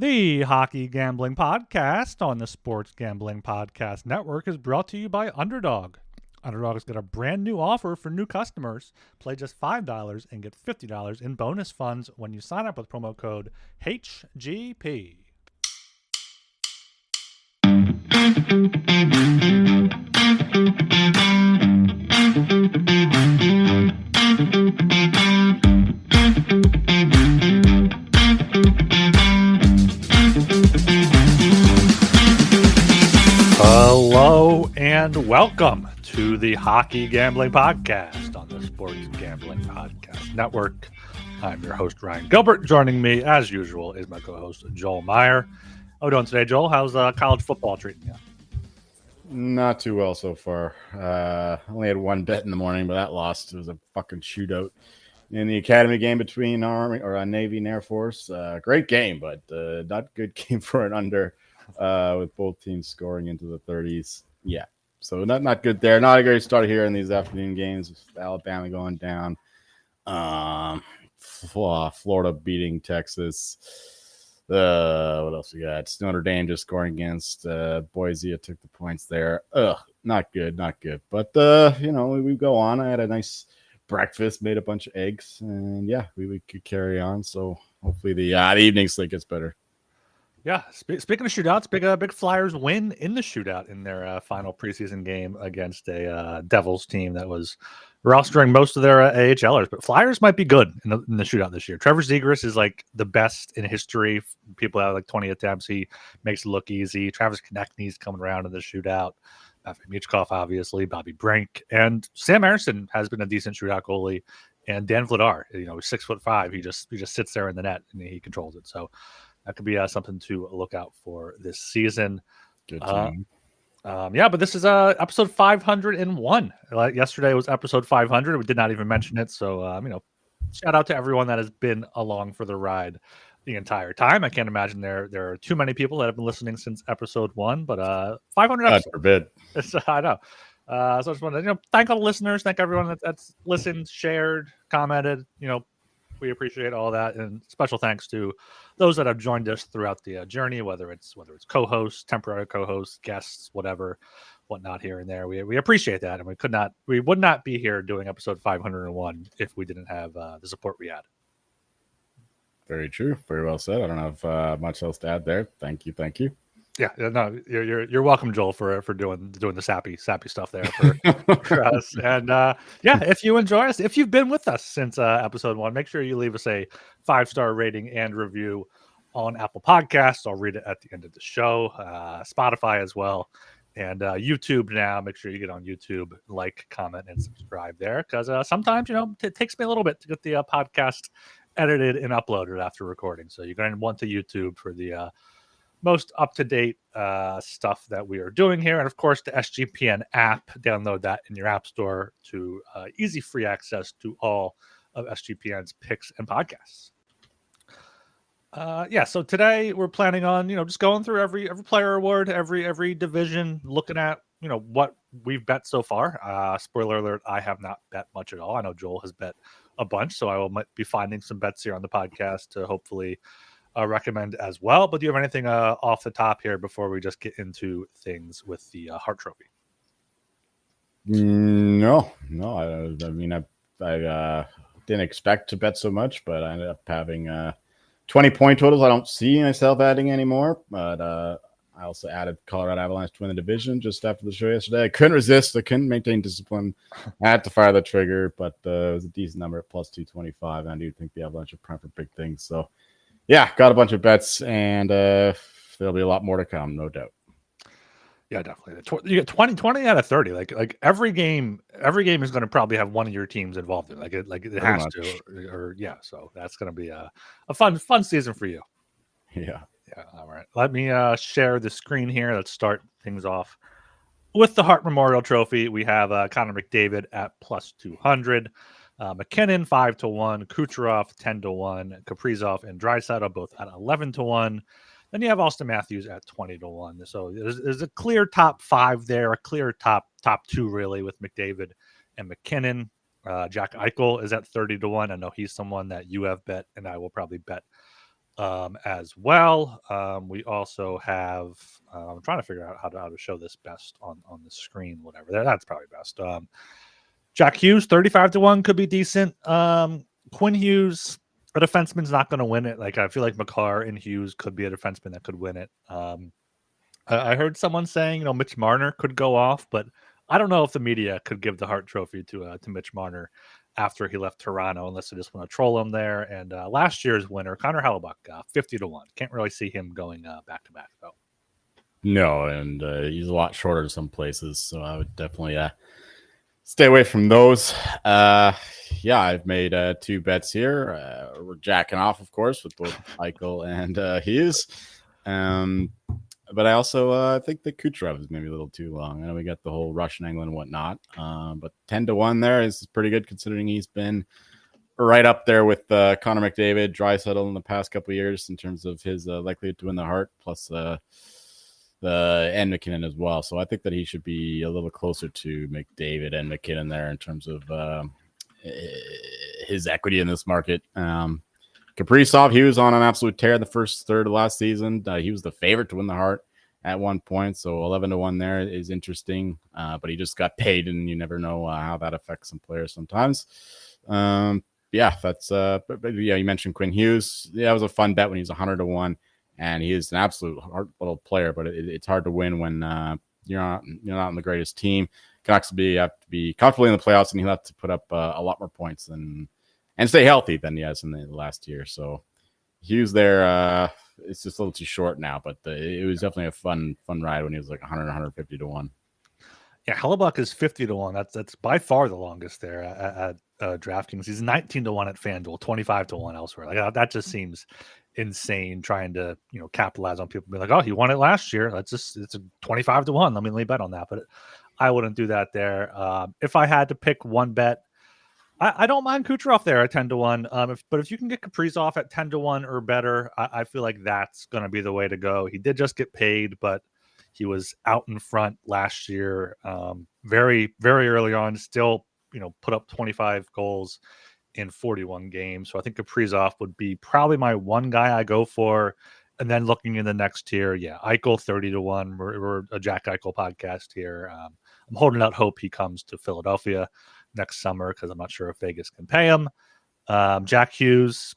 The Hockey Gambling Podcast on the Sports Gambling Podcast Network is brought to you by Underdog. Underdog has got a brand new offer for new customers. Play just $5 and get $50 in bonus funds when you sign up with promo code HGP. Hello and welcome to the Hockey Gambling Podcast on the Sports Gambling Podcast Network. I'm your host, Ryan Gilbert. Joining me, as usual, is my co-host, Joel Meyer. How are we doing today, Joel? How's college football treating you? Not too well so far. Only had one bet in the morning, but that lost. It was a fucking shootout in the academy game between Navy and Air Force. Great game, but not a good game for an under. With both teams scoring into the 30s. Yeah, so not good there. Not a great start here in these afternoon games with Alabama going down. Florida beating Texas. What else we got? Notre Dame just scoring against Boise. It took the points there. Not good. But, we go on. I had a nice breakfast, made a bunch of eggs, and yeah, we could carry on. So hopefully the evening slate gets better. Yeah, speaking of shootouts, big Flyers win in the shootout in their final preseason game against a Devils team that was rostering most of their AHLers. But Flyers might be good in the shootout this year. Trevor Zegras is like the best in history. People have like 20 attempts. He makes it look easy. Travis Konechny's coming around in the shootout. Michkov, obviously, Bobby Brink, and Sam Ersson has been a decent shootout goalie. And Dan Vladar, he's 6'5". He just sits there in the net and he controls it. So that could be something to look out for this season. Good team. But this is episode 501. Yesterday was episode 500. We did not even mention it. So, shout out to everyone that has been along for the ride the entire time. I can't imagine there are too many people that have been listening since episode 1, but 500 episodes. God forbid. I know. So I just want to thank all the listeners. Thank everyone that's listened, shared, commented. We appreciate all that, and special thanks to those that have joined us throughout the journey, whether it's co-hosts, temporary co-hosts, guests, whatnot here and there. We appreciate that, and we would not be here doing episode 501 if we didn't have the support we had. Very true. Very well said. I don't have much else to add there. Thank you. Yeah, no, you're welcome, Joel, for doing the sappy stuff there for us. And if you enjoy us, if you've been with us since episode 1, make sure you leave us a 5-star rating and review on Apple Podcasts. I'll read it at the end of the show. Spotify as well, and YouTube now. Make sure you get on YouTube, like, comment, and subscribe there, because sometimes it takes me a little bit to get the podcast edited and uploaded after recording. So you're going to want to YouTube for the most up-to-date stuff that we are doing here. And of course, the SGPN app, download that in your app store to easy free access to all of SGPN's picks and podcasts. So today we're planning on, just going through every player award, every division, looking at, what we've bet so far. Spoiler alert, I have not bet much at all. I know Joel has bet a bunch, so I might be finding some bets here on the podcast to hopefully recommend as well. But do you have anything off the top here before we just get into things with the Hart Trophy? No. I didn't expect to bet so much, but I ended up having 20 point totals. I don't see myself adding anymore, but I also added Colorado Avalanche to win the division just after the show yesterday. I couldn't resist. I couldn't maintain discipline. I had to fire the trigger, but it was a decent number at plus 225. And I do think the Avalanche are prime for big things. So yeah, got a bunch of bets, and there'll be a lot more to come, no doubt. Yeah, definitely. You get 20 out of 30. Like every game is going to probably have one of your teams involved in. It has to. So that's going to be a fun season for you. Yeah. All right. Let me share the screen here. Let's start things off with the Hart Memorial Trophy. We have Connor McDavid at plus 200. McKinnon 5-1, Kucherov 10-1, Kaprizov and Draisaitl both at 11-1. Then you have Austin Matthews at 20-1. So there's a clear top 5 there, a clear top 2 really with McDavid and McKinnon. Jack Eichel is at 30-1. I know he's someone that you have bet, and I will probably bet as well. We also have. I'm trying to figure out how to show this best on the screen. Whatever, that's probably best. Jack Hughes, 35-1 could be decent. Quinn Hughes, a defenseman's not going to win it. Like I feel like McCarr and Hughes could be a defenseman that could win it. I heard someone saying, Mitch Marner could go off, but I don't know if the media could give the Hart Trophy to Mitch Marner after he left Toronto, unless they just want to troll him there. And last year's winner, Connor Hellebuck, 50-1. Can't really see him going back to back though. No, and he's a lot shorter to some places, so I would definitely stay away from those. Yeah, I've made 2 bets here. We're jacking off, of course, with both Eichel and Hughes. But I also think that Kucherov is maybe a little too long. I know we got the whole Russian angle and whatnot, but 10-1 there is pretty good considering he's been right up there with Connor McDavid, Draisaitl in the past couple of years in terms of his likelihood to win the Hart, plus and McKinnon as well. So I think that he should be a little closer to McDavid and McKinnon there in terms of his equity in this market. Kaprizov, he was on an absolute tear in the first third of last season. He was the favorite to win the Hart at one point, so 11-1 there is interesting. But he just got paid, and you never know how that affects some players sometimes. Yeah, that's. But yeah, you mentioned Quinn Hughes. Yeah, it was a fun bet when he was 100-1, and he is an absolute hard little player. But it's hard to win when you're not on the greatest team. Canucks have to be comfortably in the playoffs, and he'll have to put up a lot more points and stay healthy than he has in the last year. So Hughes there, it's just a little too short now, but it was definitely a fun ride when he was like 150-1. Yeah, Hellebuck is 50-1. That's by far the longest there at DraftKings. He's 19-1 at FanDuel, 25-1 elsewhere. Like that just seems insane. Trying to capitalize on people, be like, oh, he won it last year. It's a 25-1. Let me bet on that, but I wouldn't do that there. If I had to pick one bet, I don't mind Kucherov there at 10-1. But if you can get Kaprizov at 10-1 or better, I feel like that's going to be the way to go. He did just get paid, but he was out in front last year, very, very early on. Still, put up 25 goals in 41 games. So I think Kaprizov would be probably my one guy I go for. And then looking in the next tier, yeah, Eichel 30-1. We're a Jack Eichel podcast here. I'm holding out hope he comes to Philadelphia next summer because I'm not sure if Vegas can pay him. Jack Hughes,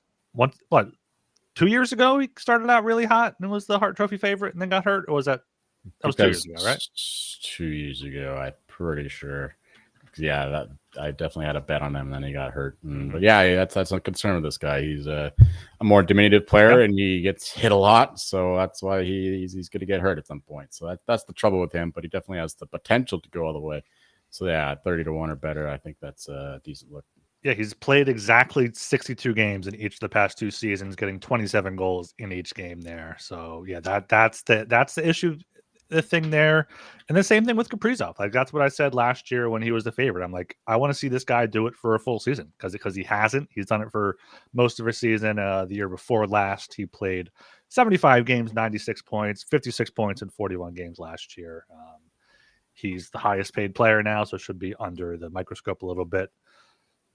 2 years ago he started out really hot and was the Hart Trophy favorite and then got hurt, or was that was 2 years ago, right? 2 years ago, I'm pretty sure. Yeah, that I definitely had a bet on him, and then he got hurt. But yeah, that's a concern with this guy. He's a more diminutive player, and he gets hit a lot, so that's why he's going to get hurt at some point. So that's the trouble with him. But he definitely has the potential to go all the way. So yeah, 30-1 or better, I think that's a decent look. Yeah, he's played exactly 62 games in each of the past 2 seasons, getting 27 goals in each game there. So yeah, that's the issue. The thing there, and the same thing with Kaprizov. Like that's what I said last year when he was the favorite. I'm like, I want to see this guy do it for a full season because he hasn't. He's done it for most of his season. The year before last, he played 75 games, 96 points, 56 points in 41 games last year. He's the highest paid player now, so it should be under the microscope a little bit.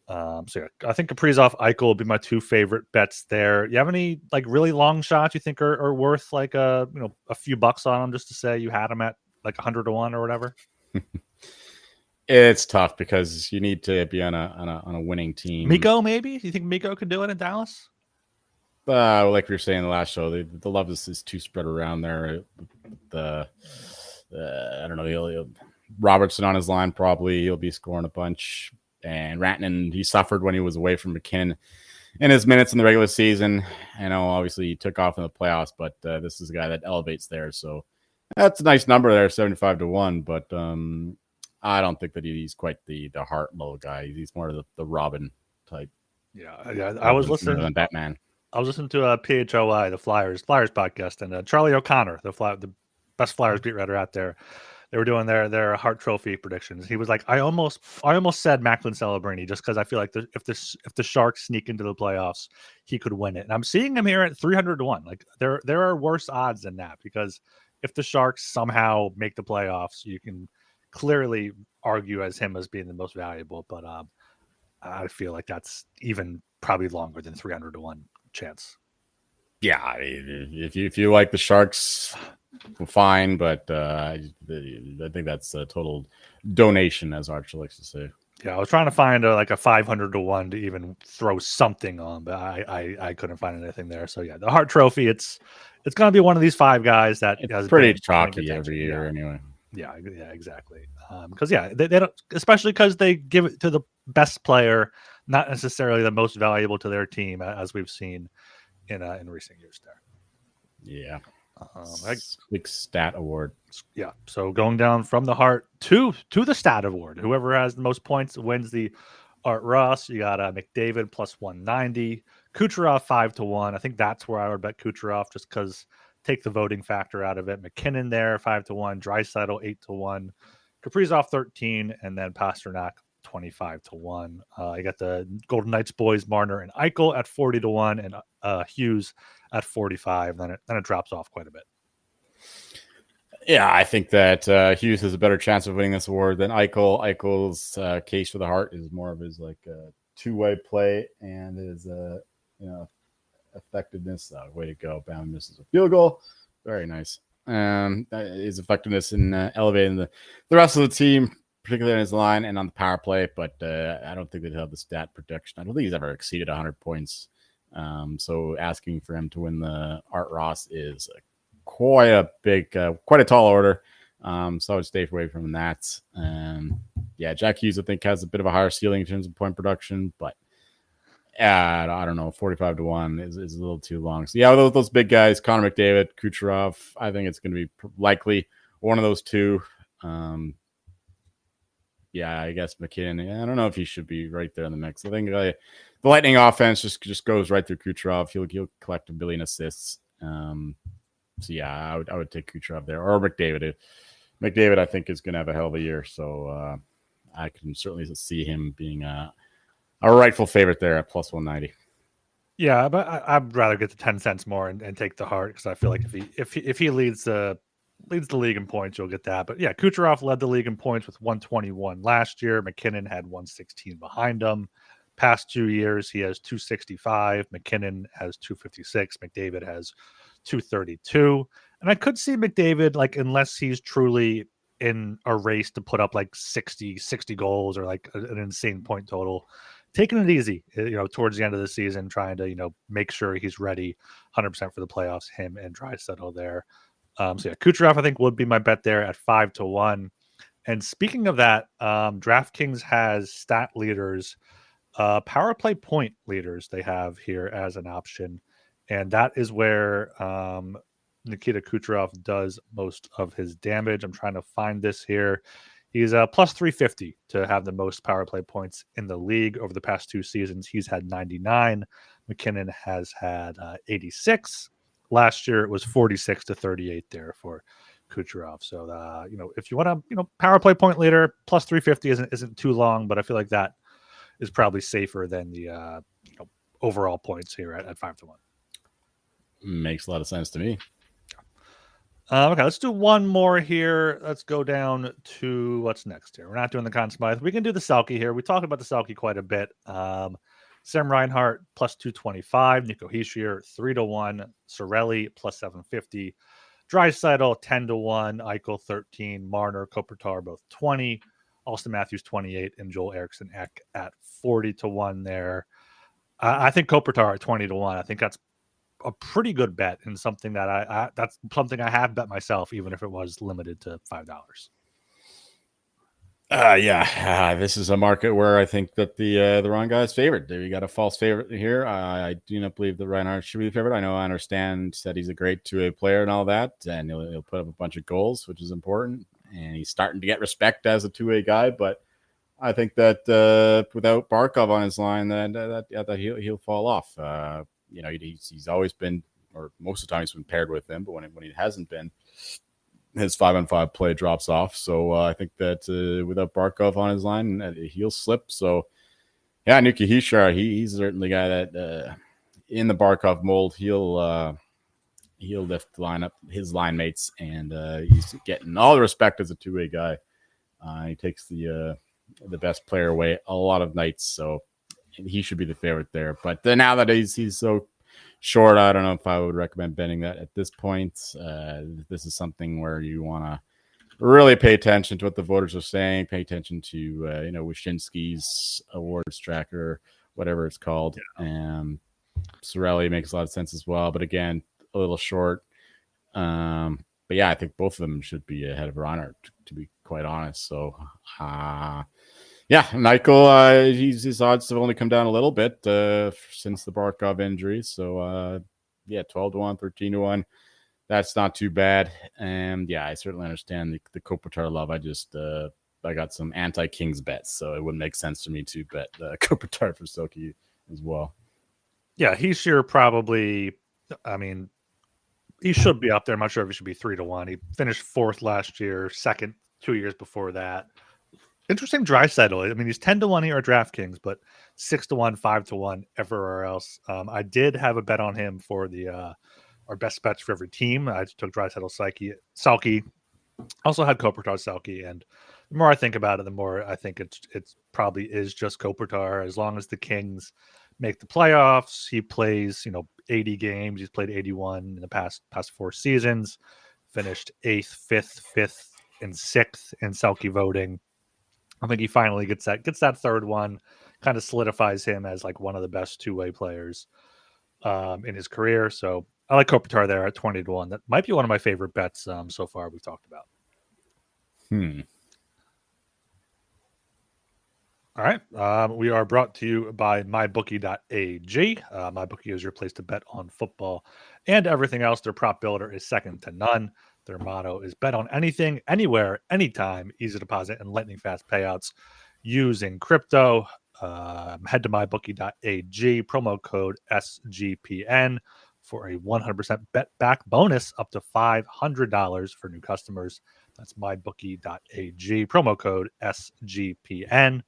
So yeah, I think Kaprizov, Eichel will be my 2 favorite bets there. You have any like really long shots you think are worth like a few bucks on them just to say you had them at like 100-1 or whatever? It's tough because you need to be on a winning team. Mikko, maybe? Do you think Mikko could do it in Dallas? Like we were saying in the last show, the love is too spread around there. I don't know. Robertson on his line, probably he'll be scoring a bunch. And Rantanen, he suffered when he was away from McKinnon in his minutes in the regular season. I know, obviously, he took off in the playoffs, but this is a guy that elevates there. So that's a nice number there, 75-1. But I don't think that he's quite the Hart low guy. He's more of the Robin type. Yeah. I was listening to Batman. I was listening to PHOI, the Flyers podcast, and Charlie O'Connor, the best Flyers beat writer out there. They were doing their Hart Trophy predictions. He was like, I almost said Macklin Celebrini just because I feel like if the Sharks sneak into the playoffs, he could win it. And I'm seeing him here at 300-1. Like there are worse odds than that because if the Sharks somehow make the playoffs, you can clearly argue as him as being the most valuable. But I feel like that's even probably longer than 300-1 chance. Yeah, if you like the Sharks, fine, but I think that's a total donation, as Archer likes to say. Yeah, I was trying to find a 500 to 1 to even throw something on, but I couldn't find anything there. So yeah, the Hart Trophy, it's going to be one of these 5 guys that It's has pretty been getting chalky attention. every year, anyway. Yeah, exactly. Because they don't, especially because they give it to the best player, not necessarily the most valuable to their team, as we've seen in recent years there. Yeah. Big stat award. Yeah. So going down from the Hart to the stat award, whoever has the most points wins the Art Ross. You got McDavid plus 190, Kucherov 5 to 1. I think that's where I would bet Kucherov, just because take the voting factor out of it. McKinnon there 5 to 1, Draisaitl 8 to 1, Kaprizov 13, and then Pasternak 25 to 1. I got the Golden Knights boys Marner and Eichel at 40 to 1, and Hughes at 45. Then it drops off quite a bit. Yeah, I think that Hughes has a better chance of winning this award than Eichel. Eichel's case for the Hart is more of his two-way play and his effectiveness. Way to go! Bound misses a field goal. Very nice. His effectiveness in elevating the rest of the team, particularly in his line and on the power play. But I don't think they'd have the stat protection. I don't think he's ever exceeded 100 points. So asking for him to win the Art Ross is quite a tall order. So I would stay away from that. Yeah, Jack Hughes, I think, has a bit of a higher ceiling in terms of point production, but I don't know, 45 to 1 is a little too long. So yeah, those big guys, Connor McDavid, Kucherov, I think it's going to be likely one of those two. Yeah, I guess McKinnon. I don't know if he should be right there in the mix. I think the Lightning offense just goes right through Kucherov. He'll collect 1 billion assists. So yeah, I would take Kucherov there or McDavid. McDavid, I think, is going to have a hell of a year. So I can certainly see him being a rightful favorite there at plus 190. Yeah, but I'd rather get the 10 cents more and take the Hart, because I feel like if he leads the league in points, you'll get that. But yeah, Kucherov led the league in points with 121 last year. McKinnon had 116 behind him. Past 2 years, he has 265. McKinnon has 256. McDavid has 232. And I could see McDavid, unless he's truly in a race to put up 60 goals or an insane point total, taking it easy, towards the end of the season, trying to, make sure he's ready 100% for the playoffs, him and Draisaitl there. So yeah, Kucherov, I think, would be my bet there at 5 to 1. And speaking of that, DraftKings has stat leaders, power play point leaders they have here as an option. And that is where Nikita Kucherov does most of his damage. I'm trying to find this here. He's plus 350 to have the most power play points in the league over the past 2 seasons. He's had 99. McKinnon has had 86. Last year it was 46 to 38 there for Kucherov. So if you want to power play point leader, plus 350 isn't too long, but I feel like that is probably safer than the overall points here at 5 to 1. Makes a lot of sense to me. Okay, let's do one more here. Let's go down to what's next here. We're not doing the Conn Smythe. We can do the Selke here. We talked about the Selke quite a bit. Sam Reinhart plus 225, Nico Hischier 3 to 1, Cirelli plus 750, Draisaitl 10 to 1, Eichel 13, Marner, Kopitar both 20, Austin Matthews 28, and Joel Eriksson Ek at 40 to 1 there. I think Kopitar at 20 to 1. I think that's a pretty good bet, and something that that's something I have bet myself, even if it was limited to $5. This is a market where I think that the wrong guy's favored. We got a false favorite here. I do not believe that Reinhardt should be the favorite. I understand that he's a great two-way player and all that, and he'll put up a bunch of goals, which is important, and he's starting to get respect as a two-way guy. But I think that without Barkov on his line, that he'll fall off. He's always been, or most of the time he's been paired with him, but when he hasn't been, his 5-on-5 play drops off. So I think that without Barkov on his line, he'll slip. So yeah, Nico Hischier, he's certainly a guy that in the Barkov mold, he'll lift his line mates, and he's getting all the respect as a two-way guy. He takes the best player away a lot of nights, so he should be the favorite there. But now that he's so short. I don't know if I would recommend betting that at this point. This is something where you want to really pay attention to what the voters are saying. Pay attention to Wyshynski's awards tracker, whatever it's called. Sorelli makes a lot of sense as well, but again, a little short. But yeah, I think both of them should be ahead of Reiner, to be quite honest. So, Michael, his odds have only come down a little bit since the Barkov injury. So, 12-1, 13-1. That's not too bad. And I certainly understand the Kopitar love. I got some anti-Kings bets, so it wouldn't make sense for me to bet Kopitar for Selke as well. Yeah, he's here probably. I mean, he should be up there. I'm not sure if he should be 3-1. He finished 4th last year, 2nd 2 years before that. Interesting Draisaitl. I mean, he's 10-1 here at DraftKings, but 6-1, 5-1 everywhere else. I did have a bet on him for the our best bets for every team. I took Draisaitl, Selke. Also had Kopitar, Selke, and the more I think about it, the more I think it's probably is just Kopitar. As long as the Kings make the playoffs, he plays 80 games. He's played 81 in the past 4 seasons. Finished 8th, 5th, and 6th in Selke voting. I think he finally gets that 3rd one, kind of solidifies him as like one of the best two-way players in his career. So I like Kopitar there at 20-1. That might be one of my favorite bets so far we've talked about. All right. We are brought to you by mybookie.ag. MyBookie is your place to bet on football and everything else. Their prop builder is second to none. Their motto is bet on anything, anywhere, anytime, easy deposit, and lightning fast payouts using crypto. Head to mybookie.ag, promo code SGPN for a 100% bet back bonus up to $500 for new customers. That's mybookie.ag, promo code SGPN.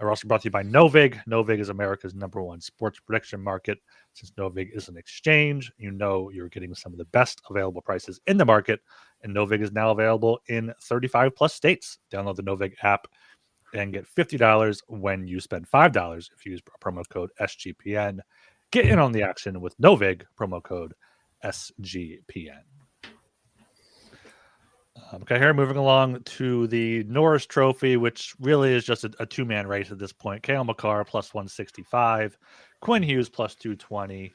We're also brought to you by Novig. Novig is America's #1 sports prediction market. Since Novig is an exchange, you're getting some of the best available prices in the market. And Novig is now available in 35 plus states. Download the Novig app and get $50 when you spend $5 if you use promo code SGPN. Get in on the action with Novig, promo code SGPN. Okay, here moving along to the Norris Trophy, which really is just a two-man race at this point. Cale Makar plus 165, Quinn Hughes plus 220.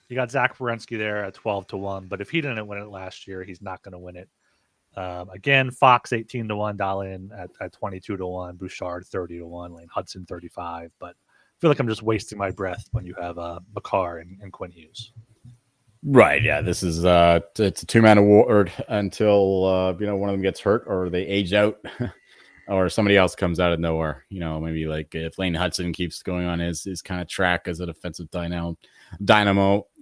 You got Zach Werenski there at 12-1, but if he didn't win it last year, he's not going to win it. Again, Fox 18-1, Dahlin at 22-1, Bouchard 30-1, Lane Hudson 35. But I feel like I'm just wasting my breath when you have Makar and Quinn Hughes. Right, yeah. This is it's a two-man award until one of them gets hurt or they age out, or somebody else comes out of nowhere. Maybe like if Lane Hudson keeps going on his kind of track as a defensive dynamo,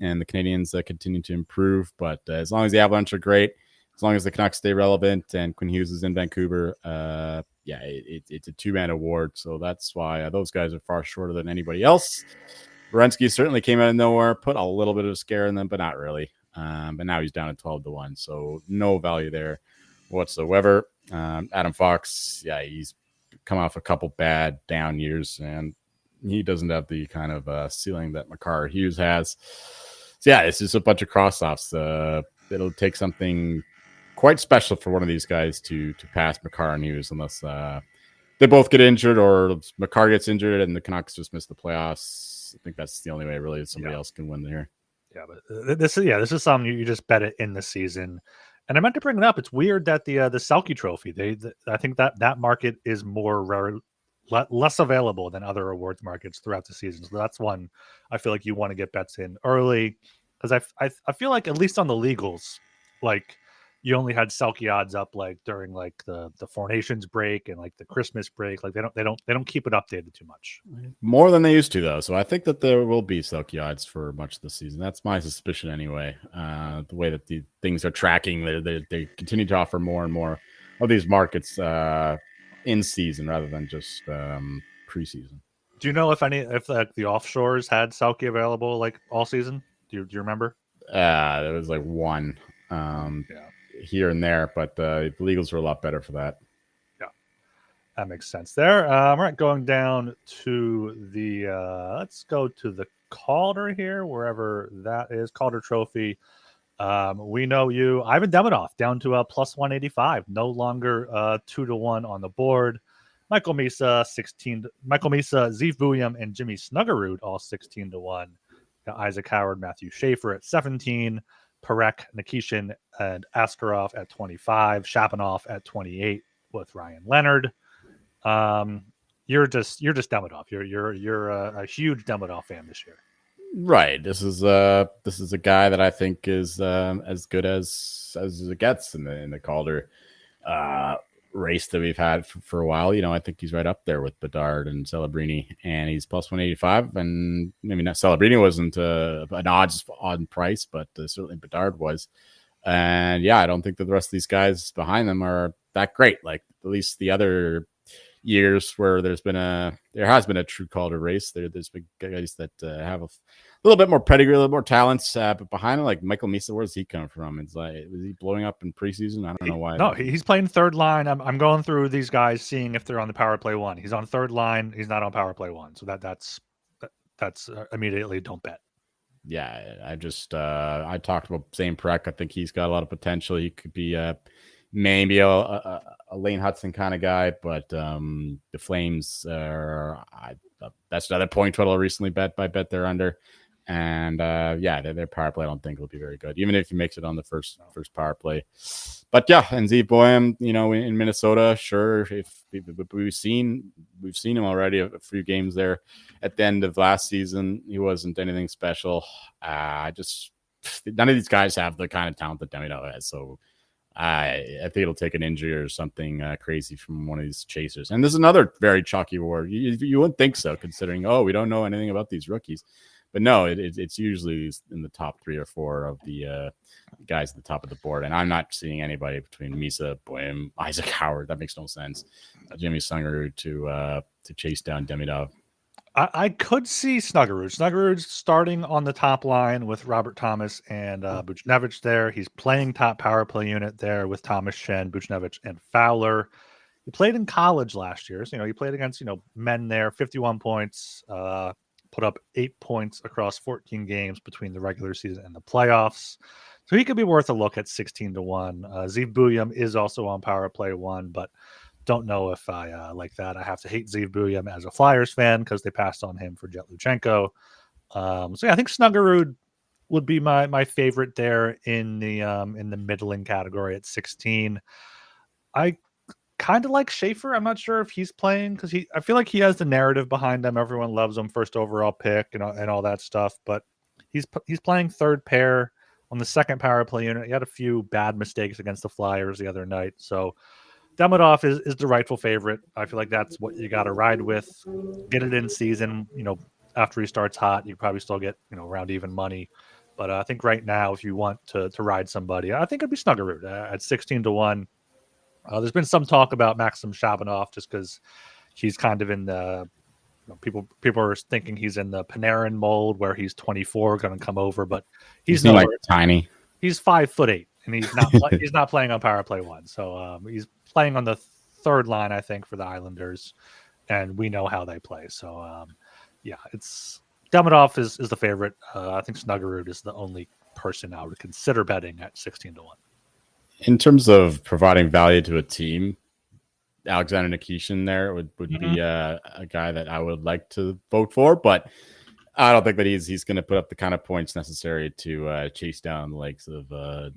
and the Canadians continue to improve. But as long as the Avalanche are great, as long as the Canucks stay relevant, and Quinn Hughes is in Vancouver, it's a two-man award. So that's why those guys are far shorter than anybody else. Werenski certainly came out of nowhere, put a little bit of a scare in them, but not really. But now he's down at 12-1, so no value there whatsoever. Adam Fox, he's come off a couple bad down years, and he doesn't have the kind of ceiling that Makar Hughes has. So it's just a bunch of cross-offs. It'll take something quite special for one of these guys to pass Makar and Hughes, unless they both get injured or Makar gets injured and the Canucks just miss the playoffs. I think that's the only way really somebody else can win there. Yeah, but this is something you just bet it in the season. And I meant to bring it up. It's weird that the Selke Trophy, I think that market is more less available than other awards markets throughout the season. So that's one I feel like you want to get bets in early, because I feel like at least on the legals, like you only had Selke odds up like during like the Four Nations break and like the Christmas break. Like they don't keep it updated too much. More than they used to, though. So I think that there will be Selke odds for much of the season. That's my suspicion anyway. The way that the things are tracking, they continue to offer more and more of these markets in season rather than just preseason. Do you know if like the offshores had Selke available like all season? Do you remember? There was like one. Here and there, but the legals are a lot better for that. Yeah, that makes sense there. All right, going down to the let's go to the Calder here, wherever that is. Calder Trophy. We know you. Ivan Demidov down to a plus 185. No longer 2-1 on the board. Michael Misa, 16. Michael Misa, Zeev Buyam, and Jimmy Snuggerud all 16-1. Got Isaac Howard, Matthew Schaefer at 17. Parekh, Nikishin, and Askarov at 25. Shapanov at 28 with Ryan Leonard. You're just Demidov. You're a huge Demidov fan this year. Right. This is a guy that I think is as good as it gets in the Calder race that we've had for a while. I think he's right up there with Bedard and Celebrini, and he's plus 185. And maybe not Celebrini wasn't an odd price, but certainly Bedard was. And yeah, I don't think that the rest of these guys behind them are that great. Like at least the other years where there has been a true Calder race. There's been guys that have a little bit more pedigree, a little more talents, but behind him, like Michael Misa, where's he come from? It's like, is he blowing up in preseason? I don't know why. No, he's playing third line. I'm going through these guys, seeing if they're on the power play one. He's on third line. He's not on power play one. So that's immediately don't bet. Yeah, I talked about Zane Parekh. I think he's got a lot of potential. He could be maybe a Lane Hudson kind of guy, but the Flames that's another point total recently bet they're under. And their power play I don't think will be very good, even if he makes it on the first power play. But yeah, and Zeev Buyam, in Minnesota, sure. If we've seen him already a few games there at the end of last season, he wasn't anything special. None of these guys have the kind of talent that Demidov has, so I think it'll take an injury or something crazy from one of these chasers. And there's another very chalky award. You wouldn't think so, considering we don't know anything about these rookies. But no, it's usually in the top 3 or 4 of the guys at the top of the board. And I'm not seeing anybody between Misa, Buyam, Isaac Howard. That makes no sense. Jimmy Snuggerud to chase down Demidov. I could see Snuggerud. Snuggerud's starting on the top line with Robert Thomas and Buchnevich there. He's playing top power play unit there with Thomas, Shen, Buchnevich, and Fowler. He played in college last year. So, he played against, men there, 51 points, put up 8 points across 14 games between the regular season and the playoffs. So he could be worth a look at 16-1. Zeev Buyam is also on power play 1, but don't know if I like that. I have to hate Zeev Buyam as a Flyers fan because they passed on him for Jet Luchenko. I think Snuggerud would be my favorite there in the middling category at 16. I kind of like Schaefer. I'm not sure if he's playing because I feel like he has the narrative behind him. Everyone loves him, first overall pick and all that stuff. But he's playing third pair on the second power play unit. He had a few bad mistakes against the Flyers the other night. So Demidov is the rightful favorite. I feel like that's what you got to ride with. Get it in season. After he starts hot, you probably still get around even money. But I think right now, if you want to ride somebody, I think it'd be Snuggerud at 16-1. There's been some talk about Maxim Shabanov just because he's kind of in the people are thinking he's in the Panarin mold where he's 24, going to come over, but he's like tiny. He's 5'8", and he's not he's not playing on power play 1, so he's playing on the third line, I think, for the Islanders, and we know how they play. So it's Demidov is the favorite. I think Snuggerud is the only person I would consider betting at 16-1. In terms of providing value to a team, Alexander Nikishin there would be a guy that I would like to vote for, but I don't think that he's going to put up the kind of points necessary to chase down the likes of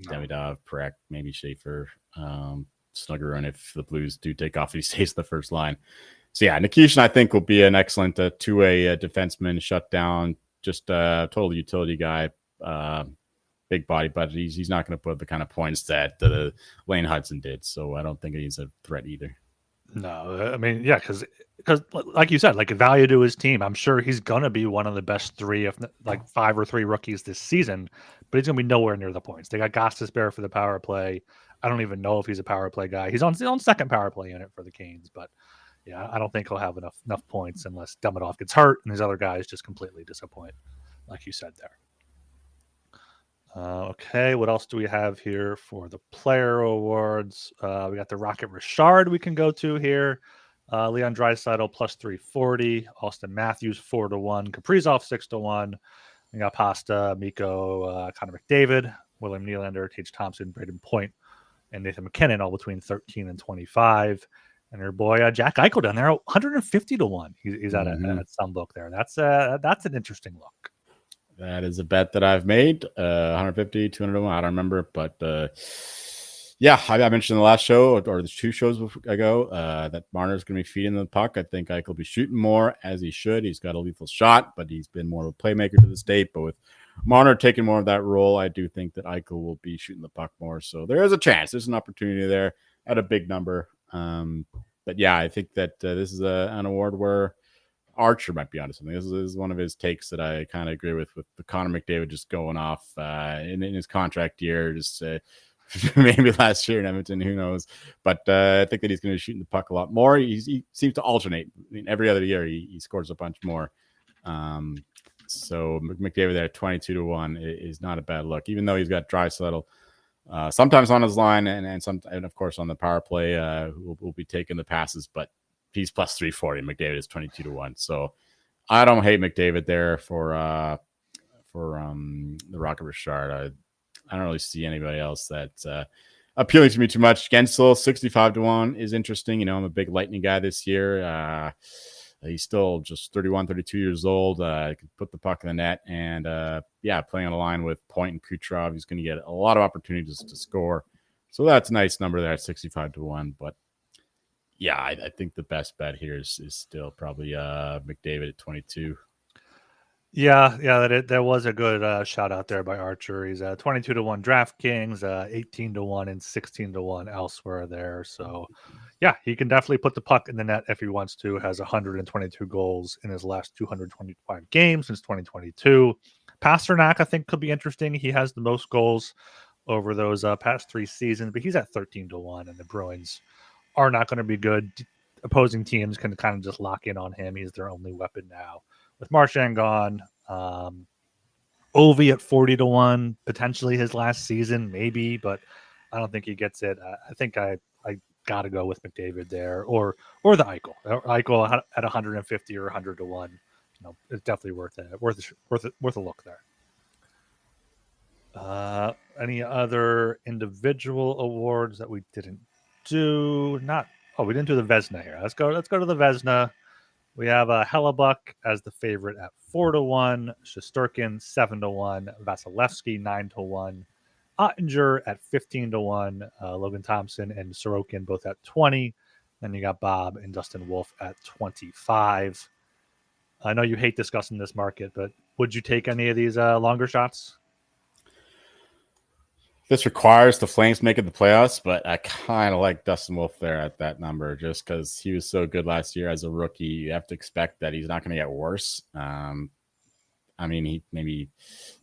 Demidov, Parekh, maybe Schaefer, Snuggerud, if the Blues do take off, he stays the first line. So yeah, Nikishin I think will be an excellent two-way defenseman, shut down, just a total utility guy. Big body, but he's not going to put up the kind of points that Lane Hudson did. So I don't think he's a threat either. No, I mean, yeah, because like you said, like value to his team, I'm sure he's going to be one of the best 3, if not, like 5 or 3 rookies this season, but he's going to be nowhere near the points. They got Gostisbehere for the power play. I don't even know if he's a power play guy. He's on second power play unit for the Canes, but yeah, I don't think he'll have enough points unless Demidov gets hurt and these other guys just completely disappoint, like you said there. Okay, what else do we have here for the player awards? We got the Rocket Richard we can go to here. Leon Draisaitl plus 340. Austin Matthews 4-1. Kaprizov 6-1. We got Pasta, Miko, Connor McDavid, William Nylander, Tage Thompson, Braden Point, and Nathan McKinnon all between 13 and 25. And your boy Jack Eichel down there, 150-1. He's at some book there. That's an interesting look. That is a bet that I've made. 150, 200-1. I don't remember, but yeah, I mentioned in the last show or the 2 shows ago that Marner's going to be feeding the puck. I think Eichel will be shooting more, as he should. He's got a lethal shot, but he's been more of a playmaker to this date. But with Marner taking more of that role, I do think that Eichel will be shooting the puck more. So there is a chance. There's an opportunity there at a big number. But yeah, I think that this is an award where Archer might be onto something. This is one of his takes that I kind of agree with the Connor McDavid just going off in his contract year. Just maybe last year in Edmonton, who knows? But I think that he's going to be shooting the puck a lot more. He seems to alternate. I mean, every other year he scores a bunch more. So McDavid there, 22-1 is not a bad look, even though he's got Draisaitl sometimes on his line and of course on the power play who will be taking the passes, but he's plus 340. McDavid is 22-1. So I don't hate McDavid there for the Rocket Richard. I don't really see anybody else that's appealing to me too much. Gensel, 65-1 is interesting. You know, I'm a big Lightning guy this year. He's still just 31, 32 years old. Could put the puck in the net. And, playing on a line with Point and Kucherov, he's going to get a lot of opportunities to score. So that's a nice number there at 65-1. But, yeah, I think the best bet here is still probably McDavid at 22. Yeah, there was a good shout out there by Archer. He's 22-1 DraftKings, 18-1 and 16-1 elsewhere there. So, yeah, he can definitely put the puck in the net if he wants to. Has 122 goals in his last 225 games since 2022. Pasternak, I think, could be interesting. He has the most goals over those past 3 seasons, but he's at 13-1, and the Bruins are not going to be good. Opposing teams can kind of just lock in on him. He's their only weapon now. With Marchand gone, Ovi at 40-1, potentially his last season, maybe, but I don't think he gets it. I think I got to go with McDavid there, or the Eichel. Eichel at 150 or 100-1. You know, it's definitely worth a look there. Any other individual awards that we didn't do? We didn't do the Vezina here. Let's go to the Vezina. We have Hellebuck as the favorite at 4-1, Shesterkin 7-1, Vasilevsky 9-1, Ottinger at 15-1, Logan Thompson and Sorokin both at 20. Then you got Bob and Dustin Wolf at 25. I know you hate discussing this market, but would you take any of these longer shots? This requires the Flames making the playoffs, but I kind of like Dustin Wolf there at that number just because he was so good last year as a rookie. You have to expect that he's not going to get worse. I mean, he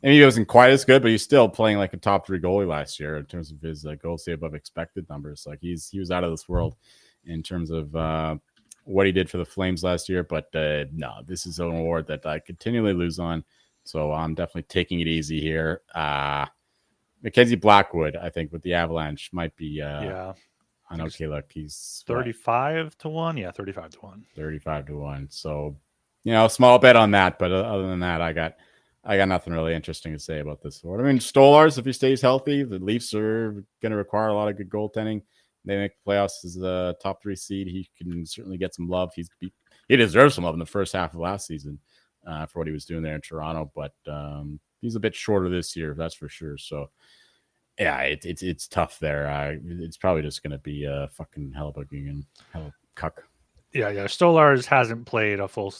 wasn't quite as good, but he's still playing like a top 3 goalie last year in terms of his goal save above expected numbers. Like he was out of this world in terms of what he did for the Flames last year. But no, this is an award that I continually lose on. So I'm definitely taking it easy here. Mackenzie Blackwood, I think, with the Avalanche might be. I know. Okay, look, he's 35-1. Yeah, 35-1. 35-1. So, small bet on that. But other than that, I got nothing really interesting to say about this award. I mean, Stolarz, if he stays healthy, the Leafs are going to require a lot of good goaltending. They make the playoffs as a top 3 seed. He can certainly get some love. He deserves some love in the first half of last season for what he was doing there in Toronto. But he's a bit shorter this year, that's for sure. So, yeah, it's tough there. It's probably just going to be fucking Hellebuck and Hellebuck. Yeah. Stolarz hasn't played a full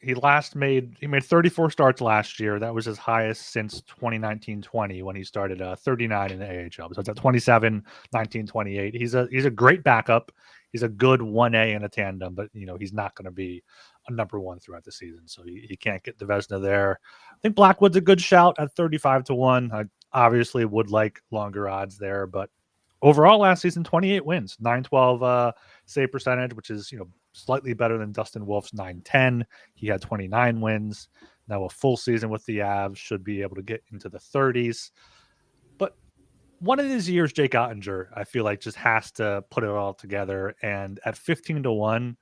he made 34 starts last year. That was his highest since 2019-20 when he started 39 in the AHL. So it's at 27, 19, 28. He's a great backup. He's a good 1A in a tandem, but he's not going to be a number 1 throughout the season. So he can't get the Vezina there. I think Blackwood's a good shout at 35-1. I obviously would like longer odds there, but overall last season, 28 wins, 912 save percentage, which is, slightly better than Dustin Wolf's 910. He had 29 wins. Now a full season with the Avs should be able to get into the 30s. But one of these years, Jake Ottinger, I feel like just has to put it all together. And at 15-1,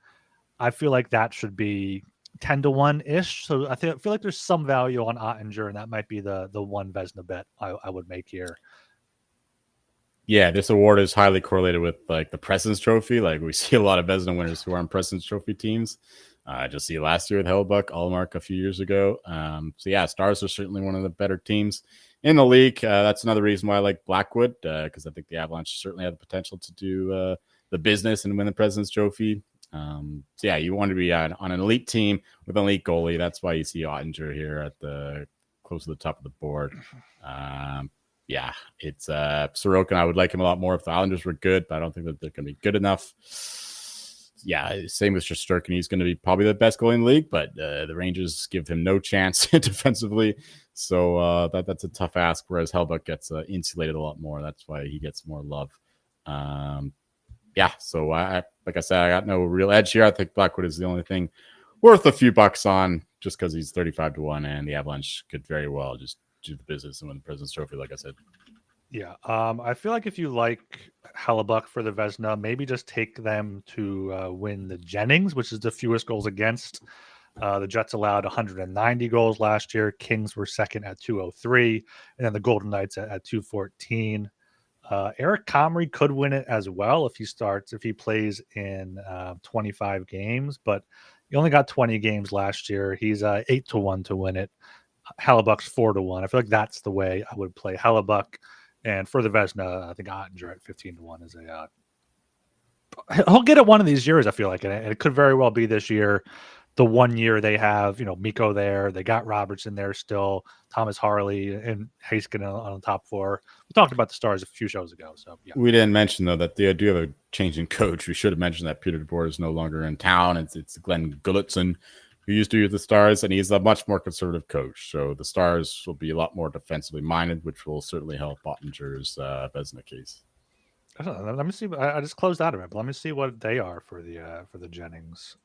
I feel like that should be 10-1 ish. So I feel like there's some value on Ottinger, and that might be the one Vezina bet I would make here. Yeah, this award is highly correlated with like the President's Trophy. Like we see a lot of Vezina winners who are on President's Trophy teams. Just see last year with Hellbuck, Allmark a few years ago. So yeah, Stars are certainly one of the better teams in the league. That's another reason why I like Blackwood, because I think the Avalanche certainly have the potential to do the business and win the President's Trophy. So yeah, you want to be on an elite team with an elite goalie. That's why you see Ottinger here at the close to the top of the board. Yeah, it's Sorokin. I would like him a lot more if the Islanders were good, but I don't think that they're going to be good enough. Yeah, same with Shesterkin. He's going to be probably the best goalie in the league, but the Rangers give him no chance defensively. So that's a tough ask, whereas Hellbuck gets insulated a lot more. That's why he gets more love. Yeah, so like I said, I got no real edge here. I think Blackwood is the only thing worth a few bucks on just because he's 35-1, and the Avalanche could very well just do the business and win the President's Trophy, like I said. Yeah, I feel like if you like Hellebuck for the Vezina, maybe just take them to win the Jennings, which is the fewest goals against. The Jets allowed 190 goals last year. Kings were second at 203, and then the Golden Knights at 214. Eric Comrie could win it as well if he plays in 25 games, but he only got 20 games last year. He's 8-1 to win it. Hellebuck's 4-1. I feel like that's the way I would play Hellebuck. And for the Vezina, I think Ottinger at 15-1 is he'll get it one of these years, I feel like. And it could very well be this year. The 1 year they have, Mikko there. They got Robertson there still, Thomas Harley and Haskin on the top four. We talked about the Stars a few shows ago. So yeah. We didn't mention, though, that they do have a change in coach. We should have mentioned that Peter DeBoer is no longer in town. It's Glenn Gulutzan, who used to be with the Stars, and he's a much more conservative coach. So the Stars will be a lot more defensively minded, which will certainly help Ottinger's Vezina case. Let me see. I just closed out of it, but let me see what they are for the Jennings.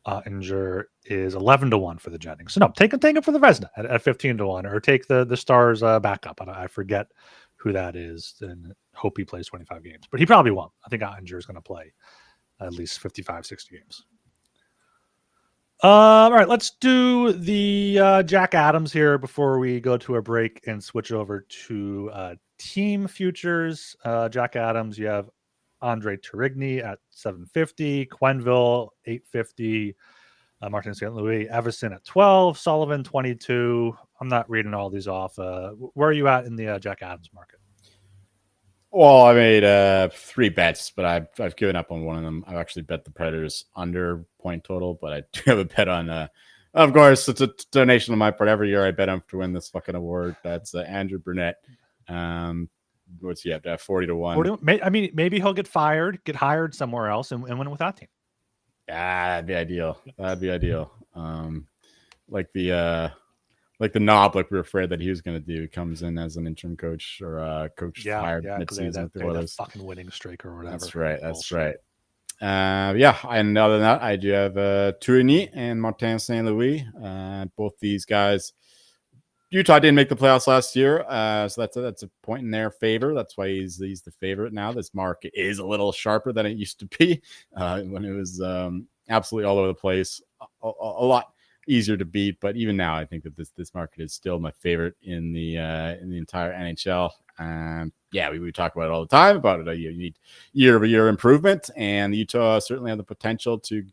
Ottinger is 11-1 for the Jennings. So no, take him for the Vezina at 15-1, or take the Stars backup. I forget who that is, and hope he plays 25 games, but he probably won't. I think Ottinger is going to play at least 55, 60 games. All right, let's do the Jack Adams here before we go to a break and switch over to team futures. Jack Adams, you have Andre Turigny at 750, Quenneville 850, Martin St. Louis, Everson at 12, Sullivan 22. I'm not reading all these off. Where are you at in the Jack Adams market? Well, I made 3 bets, but I've given up on one of them. I've actually bet the Predators under point total, but I do have a bet on. Of course, it's a donation on my part. Every year I bet him to win this fucking award. That's Andrew Burnett. What's he have to have 40-1? I mean, maybe he'll get hired somewhere else, and win with that team. That'd be ideal. Like the knob, like we were afraid that he was going to do, comes in as an interim coach or coach hired mid-season with the Oilers. Fucking winning streak or whatever. That's right. Yeah, and other than that, I do have Turigny and Martin St. Louis. Both these guys, Utah didn't make the playoffs last year, so that's a point in their favor. That's why he's the favorite now. This market is a little sharper than it used to be when it was absolutely all over the place. A lot easier to beat, but even now, I think that this market is still my favorite in the entire NHL. Yeah, we talk about it all the time about it. You need year-over-year improvement, and Utah certainly have the potential to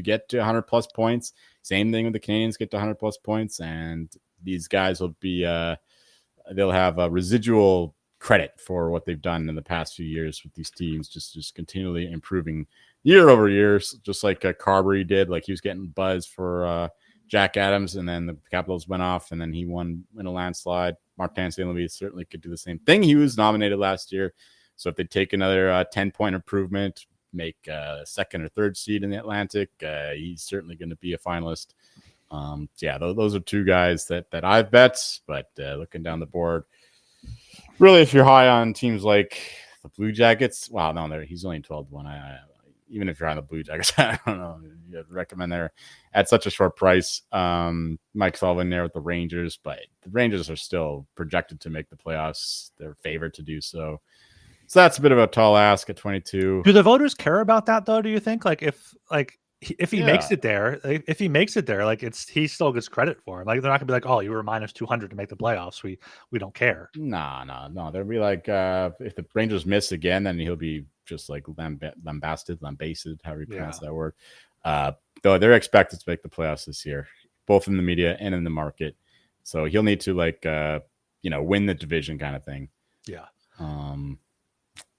get to 100 plus points. Same thing with the Canadians, get to 100 plus points, and these guys will be they'll have a residual credit for what they've done in the past few years with these teams, just continually improving year over year, just like Carberry did. Like he was getting buzz for Jack Adams, and then the Capitals went off, and then he won in a landslide. Martin St. Louis certainly could do the same thing. He was nominated last year, so if they take another 10-point improvement, make second or third seed in the Atlantic, he's certainly going to be a finalist. Yeah, those are 2 guys that I've bet, but looking down the board, really, if you're high on teams like the Blue Jackets, he's only 12-1. even if you're on the Blue Jackets, I don't know. I'd recommend there at such a short price. Mike Sullivan there with the Rangers, but the Rangers are still projected to make the playoffs. They're favored to do so. So that's a bit of a tall ask at 22. Do the voters care about that though? Do you think if he makes Yeah. it there, like he still gets credit for him. Like they're not gonna be like, oh, you were minus 200 to make the playoffs. We don't care. No. They'll be like, if the Rangers miss again, then he'll be just like lambasted, however you pronounce that word. Though they're expected to make the playoffs this year, both in the media and in the market. So he'll need to win the division kind of thing. Yeah.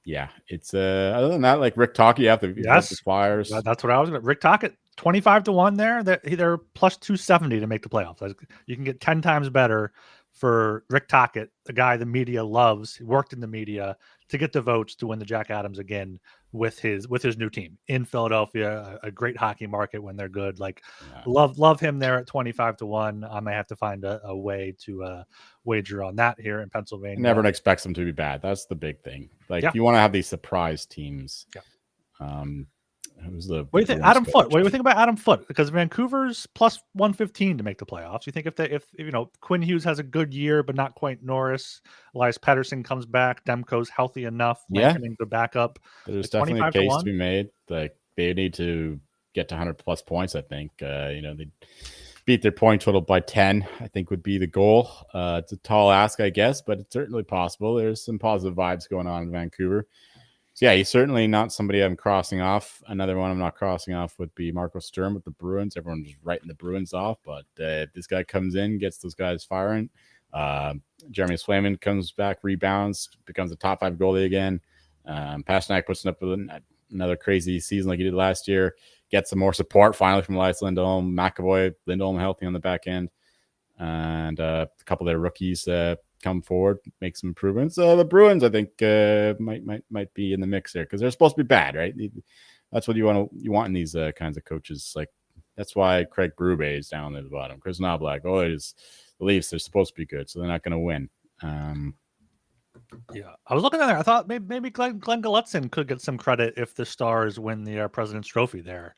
Yeah, it's other than that, like Rick Tocchet, you have to the Flyers. That's what I was going to. Rick Tocchet, 25-1 there. They're plus 270 to make the playoffs. You can get 10 times better for Rick Tocchet, the guy the media loves. He worked in the media to get the votes to win the Jack Adams again with his new team in Philadelphia, a great hockey market when they're good. Love him there at 25-1. I may have to find a way to wager on that here in Pennsylvania. Never expects them to be bad. That's the big thing. You want to have these surprise teams. Yeah. Who's the what do you think, Adam Foote? What do you think about Adam Foote? Because Vancouver's plus 115 to make the playoffs. You think if Quinn Hughes has a good year, but not quite Norris, Elias Pettersson comes back, Demko's healthy enough, Lankinen to back up. There's definitely a case to be made. Like they need to get to 100 plus points. I think they beat their point total by 10. I think would be the goal. It's a tall ask, I guess, but it's certainly possible. There's some positive vibes going on in Vancouver. So, yeah, he's certainly not somebody I'm crossing off. Another one I'm not crossing off would be Marco Sturm with the Bruins. Everyone's writing the Bruins off, but this guy comes in, gets those guys firing. Jeremy Swayman comes back, rebounds, becomes a top 5 goalie again. Pasternak puts up another crazy season like he did last year. Gets some more support finally from Elias Lindholm, McAvoy, Lindholm healthy on the back end. And a couple of their rookies come forward, make some improvements. The Bruins, I think, might be in the mix there because they're supposed to be bad, right? That's what you want in these kinds of coaches. Like that's why Craig Berube is down at the bottom. Chris Knoblauch, the Leafs, they're supposed to be good, so they're not going to win. Yeah, I was looking at there. I thought maybe Glenn Gulutzin could get some credit if the Stars win the President's Trophy there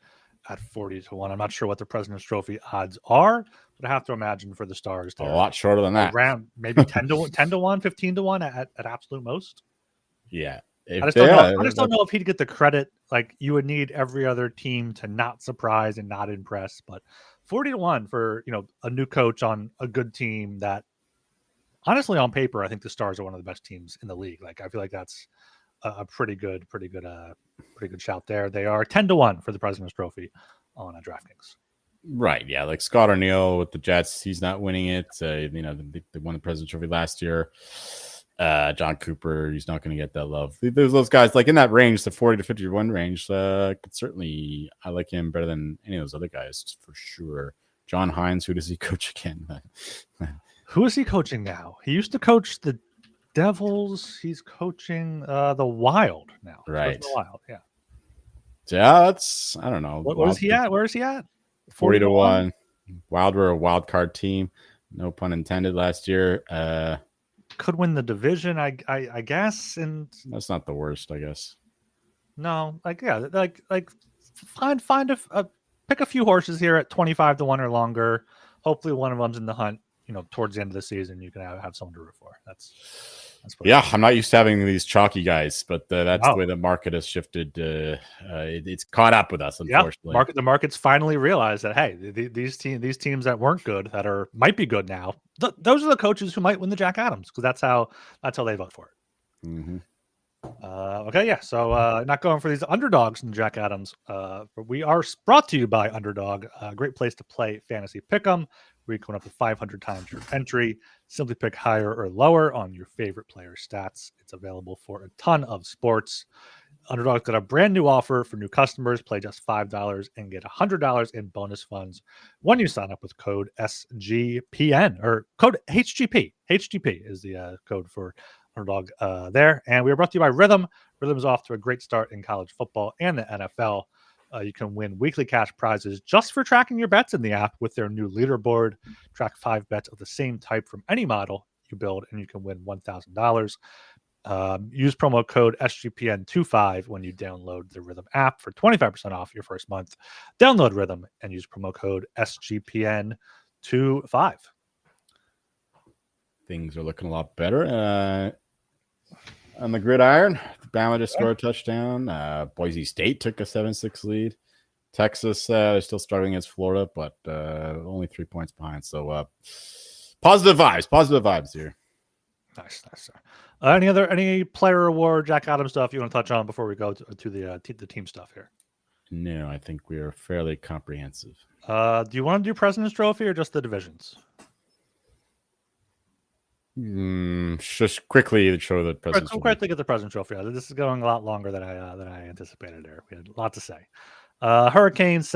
at 40-1. I'm not sure what the President's Trophy odds are, but I have to imagine for the Stars, a lot shorter than that. Around maybe 10-1, 15-1 at absolute most. Yeah, I just don't know if he'd get the credit. Like you would need every other team to not surprise and not impress, but 40-1 for a new coach on a good team that. Honestly, on paper, I think the Stars are one of the best teams in the league. Like, I feel like that's a pretty good shout there. They are 10-1 for the President's Trophy on DraftKings. Right, yeah. Like Scott O'Neill with the Jets, he's not winning it. They won the President's Trophy last year. John Cooper, he's not going to get that love. There's those guys like in that range, the 40 to 51 range. Certainly, I like him better than any of those other guys for sure. John Hines, who does he coach again? Who is he coaching now? He used to coach the Devils. He's coaching the Wild now. Right. The Wild, yeah. Yeah, that's I don't know. What is he at? Where is he at? 40-1. Wild were a wild card team. No pun intended last year. Could win the division, I guess. And that's not the worst, I guess. No, find pick a few horses here at 25-1 or longer. Hopefully one of them's in the hunt. Towards the end of the season, you can have someone to root for. That's I'm not used to having these chalky guys, but that's the way the market has shifted. It's caught up with us, unfortunately. Yeah, the market's finally realized that hey, these teams that weren't good might be good now. Those are the coaches who might win the Jack Adams because that's how they vote for it. Mm-hmm. Okay, yeah. So not going for these underdogs in Jack Adams. But we are brought to you by Underdog, a great place to play fantasy pick'em. Where you can win up to 500 times your entry. Simply pick higher or lower on your favorite player stats. It's available for a ton of sports. Underdog's got a brand new offer for new customers. Play just $5 and get $100 in bonus funds when you sign up with code SGPN or code HGP. HGP is the code for Underdog there. And we are brought to you by Rhythm. Rhythm is off to a great start in college football and the NFL. You can win weekly cash prizes just for tracking your bets in the app with their new leaderboard. Track 5 bets of the same type from any model you build, and you can win $1,000. Use promo code SGPN25 when you download the Rhythm app for 25% off your first month. Download Rhythm and use promo code SGPN25. Things are looking a lot better. On the gridiron, Bama just scored a touchdown. Boise State took a 7-6 lead. Texas, they're still struggling against Florida, but only 3 points behind. So positive vibes here. Nice. Any player award, Jack Adams stuff you want to touch on before we go to the team stuff here? No, I think we are fairly comprehensive. Do you want to do President's Trophy or just the divisions? Just quickly show the President's Trophy. Quickly get the President's Trophy. This is going a lot longer than I anticipated there. We had a lot to say. Hurricanes,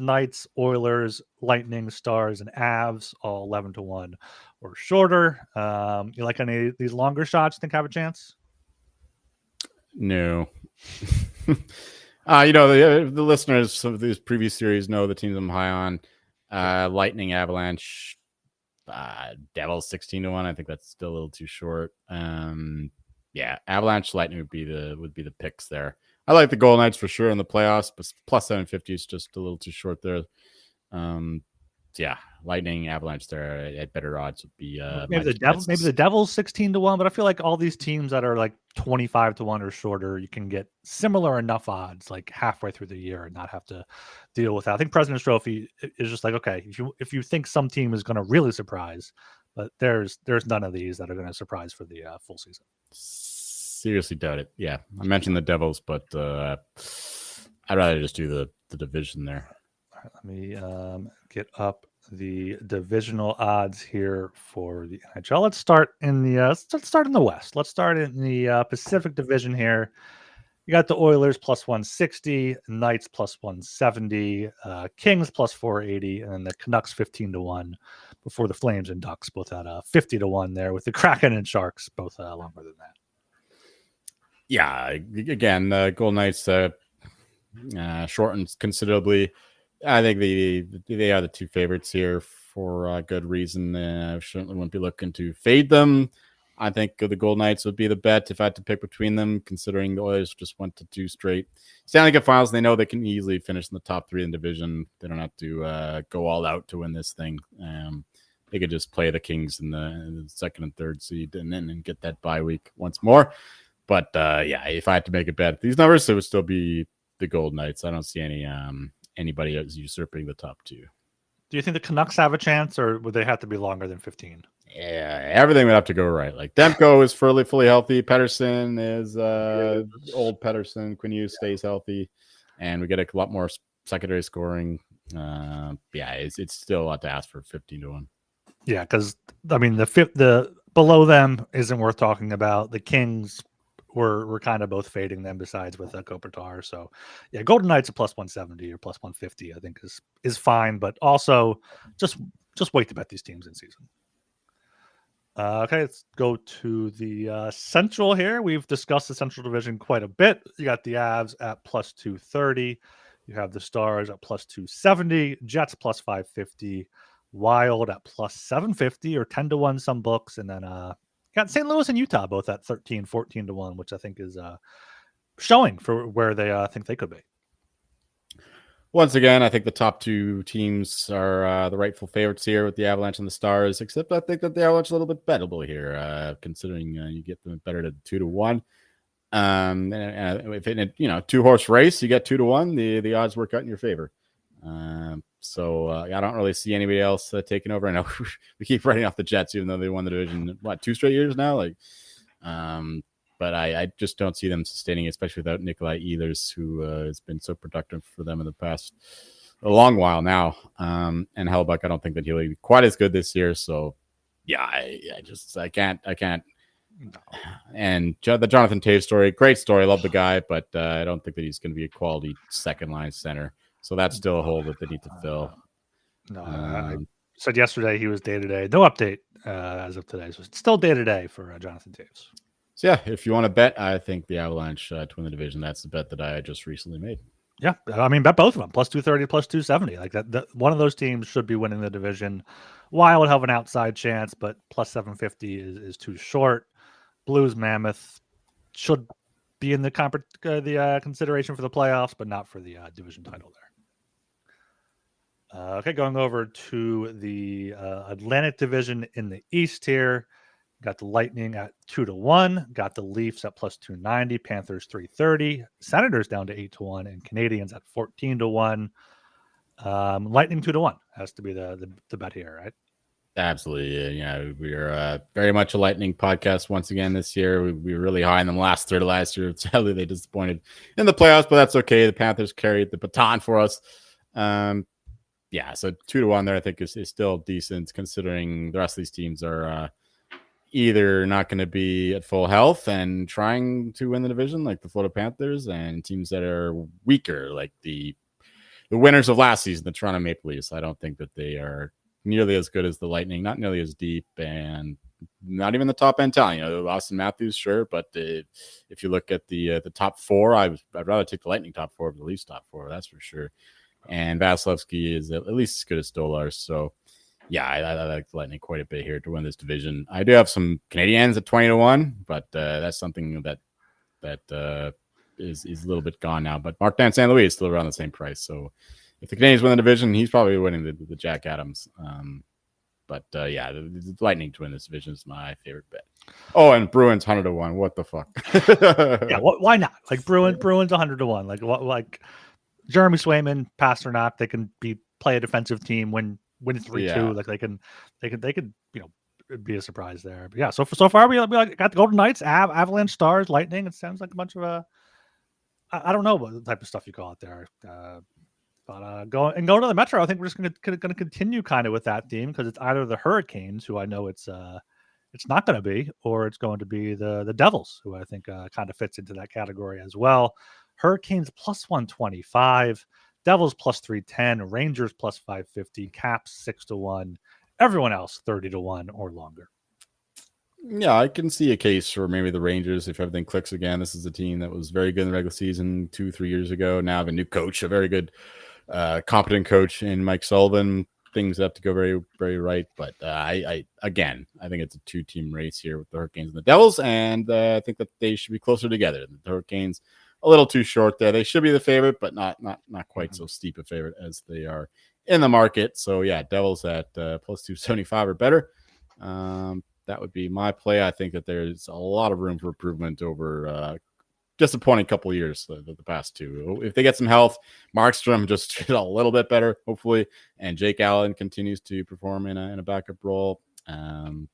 Knights, Oilers, Lightning, Stars, and Avs, all 11-1 or shorter. You like any of these longer shots? Think have a chance? No. The listeners of these previous series know the teams I'm high on. Lightning, Avalanche, Devils 16-1. I think that's still a little too short. Avalanche, Lightning would be the picks there. I like the Golden Knights for sure in the playoffs, but plus 750 is just a little too short there. Lightning, Avalanche there at better odds would be maybe the Devils 16-1, but I feel like all these teams that are like 25-1 or shorter, you can get similar enough odds like halfway through the year and not have to deal with that. I think President's Trophy is just like, okay, if you think some team is going to really surprise, but there's none of these that are going to surprise for the full season. Seriously doubt it. Yeah, I mentioned the Devils, but I'd rather just do the division there. All right, let me get up the divisional odds here for the NHL. Let's start in the West. Let's start in the Pacific Division here. You got the Oilers plus 160, Knights plus 170, Kings plus 480, and then the Canucks 15-1 before the Flames and Ducks both at 50-1 there, with the Kraken and Sharks both longer than that. Yeah, again, the Golden Knights shortened considerably. I think they are the two favorites here for good reason. I certainly wouldn't be looking to fade them. I think the Golden Knights would be the bet if I had to pick between them, considering the Oilers just went to 2 straight Stanley Cup Finals. They know they can easily finish in the top 3 in the division. They don't have to go all out to win this thing. They could just play the Kings in the second and third seed and get that bye week once more. But if I had to make a bet at these numbers, it would still be the Golden Knights. I don't see anybody else usurping the top 2. Do you think the Canucks have a chance, or would they have to be longer than 15? Yeah, everything would have to go right. Like Demko is fully healthy. Pedersen is old Pedersen. Quinn Hughes stays healthy, and we get a lot more secondary scoring. It's still a lot to ask for 15-1. Yeah, because I mean the below them isn't worth talking about. The Kings we're kind of both fading them, besides with Kopitar. So yeah, Golden Knights at plus 170 or plus 150, I think is fine, but also just wait to bet these teams in season. Okay, let's go to the Central here. We've discussed the Central Division quite a bit. You got the Avs at plus 230. You have the Stars at plus 270, Jets plus 550, Wild at plus 750 or 10-1 some books, and then got St. Louis and Utah both at 13-14-1, which I think is showing for where they think they could be. Once again, I think the top 2 teams are the rightful favorites here with the Avalanche and the Stars, except I think that the Avalanche is a little bit bettable here, considering you get them better to 2-1. And if in a 2-horse race, you get 2-1, the odds work out in your favor. So I don't really see anybody else taking over. I know we keep writing off the Jets, even though they won the division, 2 straight years now? But I just don't see them sustaining, especially without Nikolai Ehlers, who has been so productive for them in the past a long while now. And Hellbuck, I don't think that he'll be quite as good this year. So yeah, I can't. No. And the Jonathan Toews story, great story. Love the guy, but I don't think that he's going to be a quality second line center. So that's still a hole that they need to fill. No, I said yesterday he was day-to-day. No update as of today. So it's still day-to-day for Jonathan Toews. So yeah, if you want to bet, I think the Avalanche to win the division. That's the bet that I just recently made. Yeah, I mean, bet both of them, plus 230, plus 270. Like that one of those teams should be winning the division. Wild have an outside chance, but plus 750 is too short. Blues, Mammoth should be in the consideration for the playoffs, but not for the division title there. Okay, going over to the Atlantic Division in the East here. Got the Lightning at 2-1. Got the Leafs at plus 290. Panthers 330. Senators down to 8-1, and Canadians at 14-1. Lightning 2-1 has to be the bet here, right? Absolutely. Yeah, we are very much a Lightning podcast once again this year. We were really high in them last third of last year. Sadly, they disappointed in the playoffs, but that's okay. The Panthers carried the baton for us. Yeah, so 2-1 there I think is still decent considering the rest of these teams are either not going to be at full health and trying to win the division like the Florida Panthers, and teams that are weaker like the winners of last season, the Toronto Maple Leafs. I don't think that they are nearly as good as the Lightning, not nearly as deep, and not even the top end talent. Austin Matthews, sure, but if you look at the top four, I'd rather take the Lightning top four over the Leafs top four, that's for sure. And Vasilevsky is at least as good as Stolarz. So, yeah, I like the Lightning quite a bit here to win this division. I do have some Canadians at 20-1, but that's something that is a little bit gone now. But Martin St. Louis is still around the same price. So if the Canadians win the division, he's probably winning the Jack Adams. Yeah, the Lightning to win this division is my favorite bet. Oh, and Bruins 100-1. What the fuck? Yeah, why not? Like Bruins 100-1. Like Jeremy Swayman, Pasternak, they can play a defensive team, win 3-2. Yeah. Like they could be a surprise there. But yeah, so far we got the Golden Knights, Avalanche, Stars, Lightning. It sounds like a bunch of I don't know what type of stuff you call it there. But going to the Metro, I think we're just going to continue kind of with that theme because it's either the Hurricanes, who I know it's not going to be, or it's going to be the Devils, who I think kind of fits into that category as well. Hurricanes plus 125, Devils plus 310, Rangers plus 550, Caps 6-1, everyone else 30-1 or longer. Yeah, I can see a case for maybe the Rangers if everything clicks again. This is a team that was very good in the regular season 2-3 years ago. Now have a new coach, a very good, competent coach in Mike Sullivan. Things have to go very, very right. But I think it's a two-team race here with the Hurricanes and the Devils, and I think that they should be closer together. The Hurricanes a little too short there. They should be the favorite, but not quite so steep a favorite as they are in the market. So yeah, Devils at plus 275 or better. That would be my play. I think that there's a lot of room for improvement over disappointing couple of years, the past two. If they get some health, Markstrom just a little bit better, hopefully, and Jake Allen continues to perform in a backup role. And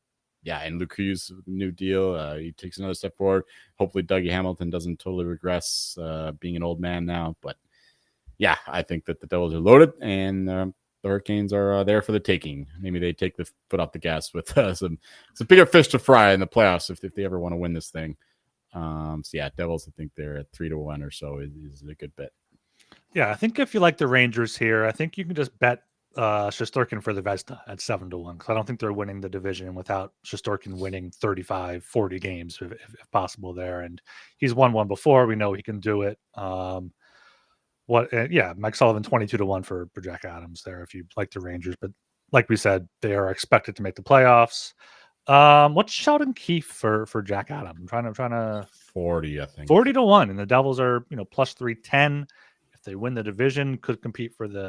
Luke Hughes, new deal. He takes another step forward. Hopefully, Dougie Hamilton doesn't totally regress being an old man now. But yeah, I think that the Devils are loaded, and the Hurricanes are there for the taking. Maybe they take the foot off the gas with some bigger fish to fry in the playoffs if they ever want to win this thing. So yeah, Devils, I think they're at 3-1 or so is a good bet. Yeah, I think if you like the Rangers here, I think you can just bet Shesterkin for the Vezina at 7-1 because I don't think they're winning the division without Shesterkin winning 35, 40 games if possible there. And he's won one before. We know he can do it. Mike Sullivan 22-1 for Jack Adams there if you like the Rangers. But like we said, they are expected to make the playoffs. What's Sheldon Keefe for Jack Adams? I'm trying to 40, I think 40-1, and the Devils are plus 310. If they win the division, could compete for the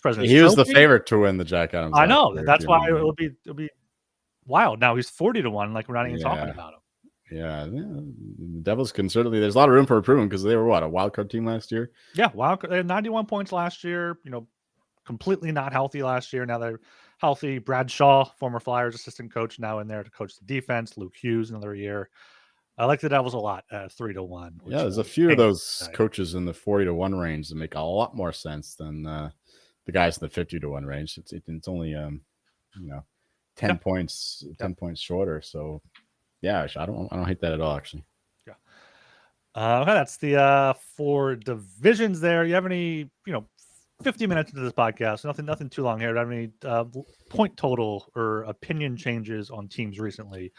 President's He was Trophy. the favorite to win the Jack Adams. I know that's why it'll be wild. Now he's 40-1. Like we're not even talking about him. Yeah, the Devils can certainly. There's a lot of room for improvement because they were a wild card team last year. Yeah, they had 91 points last year. Completely not healthy last year. Now they're healthy. Brad Shaw, former Flyers assistant coach, now in there to coach the defense. Luke Hughes, another year. I like the Devils a lot at 3-1. Yeah, there's a few of those coaches in the 40-1 range that make a lot more sense than the guys in the 50-1 range. It's only 10 points shorter. So yeah, I don't hate that at all, actually. Yeah. Okay, that's the 4 divisions there. You have any 50 minutes into this podcast, nothing too long here. Do you have any point total or opinion changes on teams recently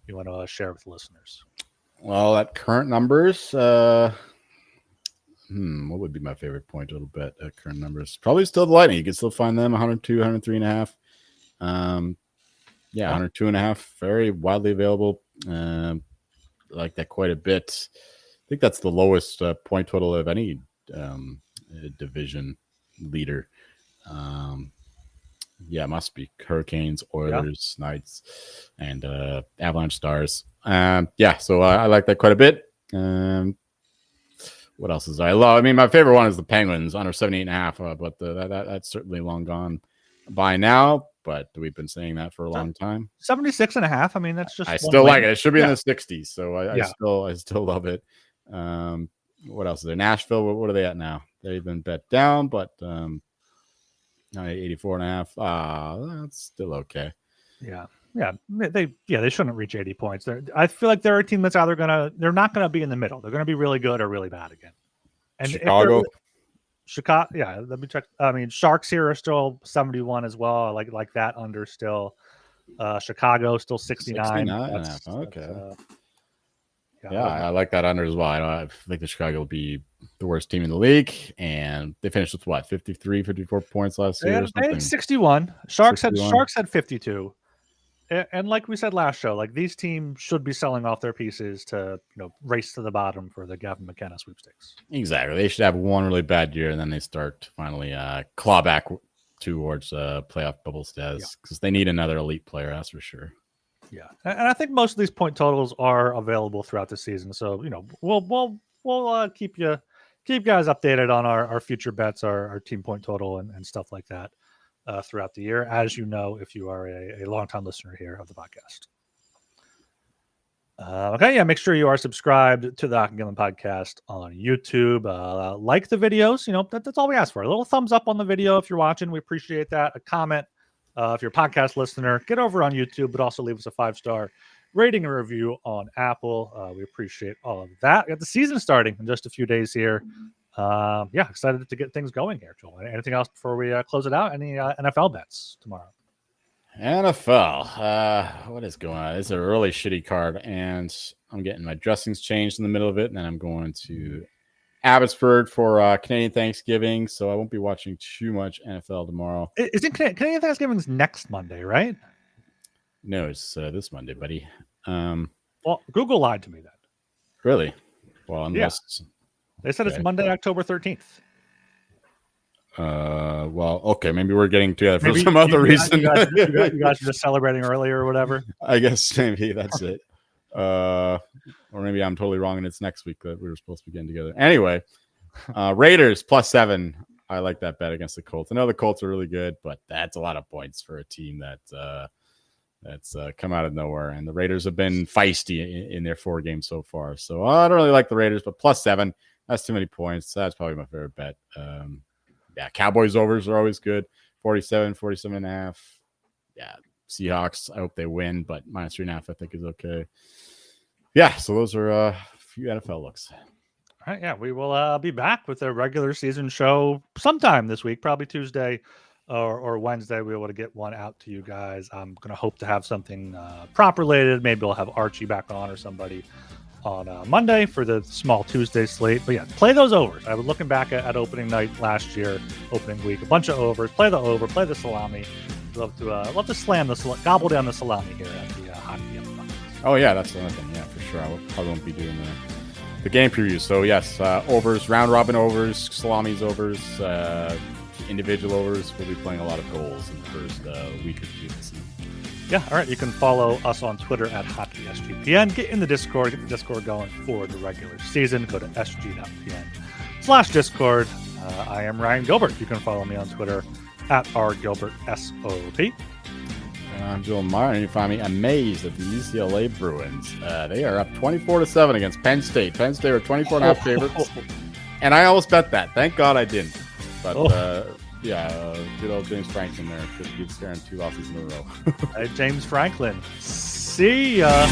you want to share with listeners? Well, at current numbers, what would be my favorite point total bet at current numbers? Probably still the Lightning. You can still find them 102, 103.5. 102.5, very widely available. like that quite a bit. I think that's the lowest point total of any division leader. Yeah, it must be Hurricanes, Oilers, Knights, and Avalanche Stars. Yeah, so I like that quite a bit. What else is I love? I mean, my favorite one is the Penguins under 78.5, but that's certainly long gone by now. But we've been saying that for a long time. 76.5. I mean, that's just. I still like it. It should be in the 60s, so I still love it. What else is there? Nashville. What are they at now? They've been bet down, but 84.5. That's still okay. Yeah. They shouldn't reach 80 points. I feel like they're a team that's either they're not gonna be in the middle. They're gonna be really good or really bad again. And Chicago, yeah. Let me check. I mean, Sharks here are still 71 as well. I like that under still. Chicago still 69. Okay. I like that under as well. I think the Chicago will be the worst team in the league, and they finished with what 53, 54 points last year. They had 61. Sharks had 52. And like we said last show, like these teams should be selling off their pieces to race to the bottom for the Gavin McKenna sweepstakes. Exactly. They should have one really bad year, and then they start to finally claw back towards playoff bubble status because they need another elite player. That's for sure. Yeah, and I think most of these point totals are available throughout the season. So we'll keep you guys updated on our future bets, our team point total, and stuff like that. Throughout the year, as you know, if you are a longtime listener here of the podcast. Make sure you are subscribed to the Hockey Gambling Podcast on YouTube. Like the videos, that's all we ask for. A little thumbs up on the video if you're watching. We appreciate that. A comment if you're a podcast listener. Get over on YouTube, but also leave us a 5-star rating and review on Apple. We appreciate all of that. We got the season starting in just a few days here. Excited to get things going here, Joel. Anything else before we close it out? Any NFL bets tomorrow? NFL. What is going on? It's a really shitty card, and I'm getting my dressings changed in the middle of it, and then I'm going to Abbotsford for Canadian Thanksgiving, so I won't be watching too much NFL tomorrow. Isn't Canadian Thanksgiving's next Monday, right? No, it's this Monday, buddy. Well, Google lied to me then. Really? Well, unless... Yeah. They said it's Monday, October 13th. Well, okay. Maybe we're getting together for some other reason. You guys are just celebrating earlier or whatever. I guess maybe that's it. Or maybe I'm totally wrong and it's next week that we were supposed to be getting together. Anyway, Raiders +7. I like that bet against the Colts. I know the Colts are really good, but that's a lot of points for a team that's come out of nowhere. And the Raiders have been feisty in their 4 games so far. So I don't really like the Raiders, but +7. That's too many points. That's probably my favorite bet. Cowboys overs are always good. 47.5. Yeah, Seahawks. I hope they win, but -3.5 I think is okay. Yeah, so those are a few NFL looks. All right, yeah, we will be back with a regular season show sometime this week, probably Tuesday or Wednesday. We'll be able to get one out to you guys. I'm going to hope to have something prop related. Maybe we'll have Archie back on or somebody on Monday for the small Tuesday slate. But yeah, play those overs. I was looking back at opening night last year, opening week, a bunch of overs. Play the over, play the salami. Love to slam the gobble down the salami here at the Hockey Gambling Podcast. Oh yeah, that's another thing. Yeah, for sure. I probably won't be doing the game previews. So yes, overs, round robin overs, salamis overs, individual overs. We'll be playing a lot of goals in the first week or two of the season. Yeah, all right. You can follow us on Twitter at HockeySGPN. Get in the Discord. Get the Discord going for the regular season. Go to sg.pn/Discord. I am Ryan Gilbert. You can follow me on Twitter at rgilbertsop. I'm Joel Meyer, and you find me amazed at the UCLA Bruins. They are up 24-7 against Penn State. Penn State are 24.5 favorites, and I almost bet that. Thank God I didn't. But good old James Franklin there. Just keeps scaring 2 losses in a row. Hey, James Franklin. See ya.